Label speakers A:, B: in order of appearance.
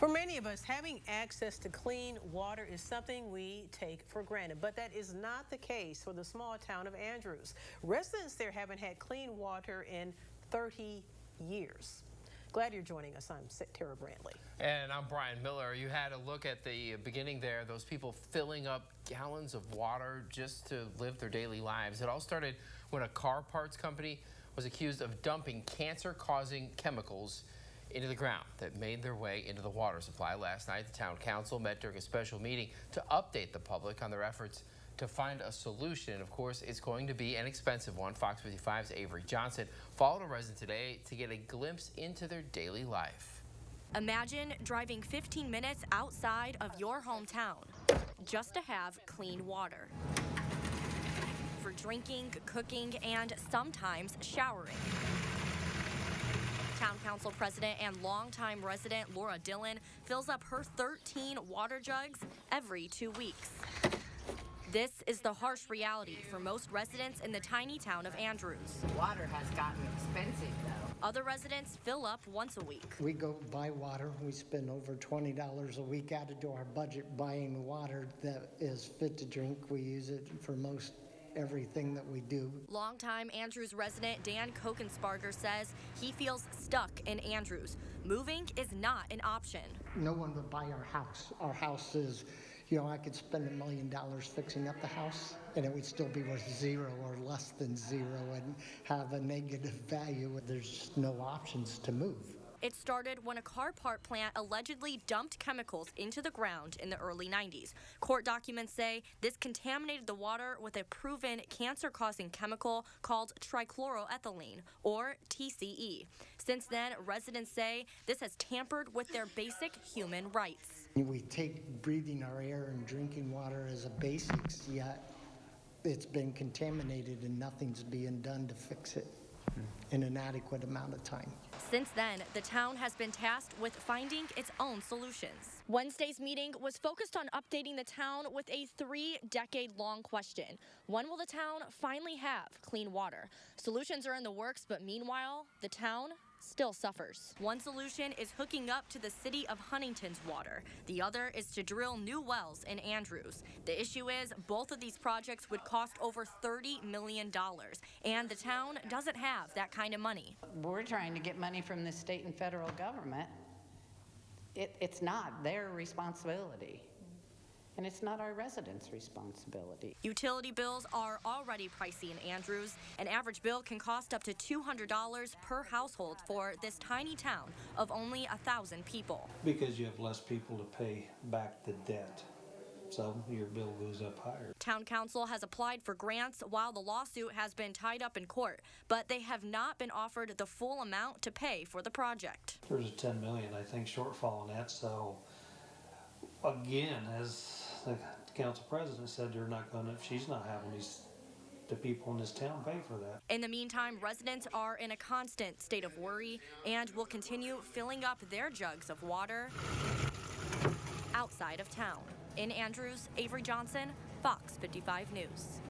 A: For many of us, having access to clean water is something we take for granted, but that is not the case for the small town of Andrews. Residents there haven't had clean water in 30 years. Glad you're joining us. I'm Tara Brantley.
B: And I'm Brian Miller. You had a look at the beginning there, those people filling up gallons of water just to live their daily lives. It all started when a car parts company was accused of dumping cancer-causing chemicals into the ground that made their way into the water supply. Last night, the town council met during a special meeting to update the public on their efforts to find a solution. Of course, it's going to be an expensive one. Fox 55's Avery Johnson followed a resident today to get a glimpse into their daily life.
C: Imagine driving 15 minutes outside of your hometown just to have clean water for drinking, cooking, and sometimes showering. Town Council President and longtime resident Laura Dillon fills up her 13 water jugs every 2 weeks. This is the harsh reality for most residents in the tiny town of Andrews.
D: Water has gotten expensive, though.
C: Other residents fill up once a week.
E: We go buy water. We spend over $20 a week added to our budget buying water that is fit to drink. We use it for most everything that we do.
C: Longtime Andrews resident Dan Kokensparger says he feels stuck in Andrews. Moving is not an option.
E: No one would buy our house. Our house is, I could spend $1 million fixing up the house and it would still be worth zero or less than zero and have a negative value. There's just no options to move.
C: It started when a car part plant allegedly dumped chemicals into the ground in the early 90s. Court documents say this contaminated the water with a proven cancer-causing chemical called trichloroethylene, or TCE. Since then, residents say this has tampered with their basic human rights.
E: We take breathing our air and drinking water as a basics, yet it's been contaminated and nothing's being done to fix it in an adequate amount of time.
C: Since then, the town has been tasked with finding its own solutions. Wednesday's meeting was focused on updating the town with a 3-decade-long question. When will the town finally have clean water? Solutions are in the works, but meanwhile, the town still suffers. One solution is hooking up to the city of Huntington's water. The other is to drill new wells in Andrews. The issue is both of these projects would cost over $30 million, and the town doesn't have that kind of money.
D: We're trying to get money from the state and federal government. It's not their responsibility. And it's not our residents' responsibility.
C: Utility bills are already pricey in Andrews. An average bill can cost up to $200 per household for this tiny town of only 1,000 people.
F: Because you have less people to pay back the debt, so your bill goes up higher.
C: Town Council has applied for grants while the lawsuit has been tied up in court, but they have not been offered the full amount to pay for the project.
F: There's a $10 million, I think, shortfall in that, so again, as the council president said, they're not going to, she's not having the people in this town pay for that.
C: In the meantime, residents are in a constant state of worry and will continue filling up their jugs of water outside of town. In Andrews, Avery Johnson, Fox 55 News.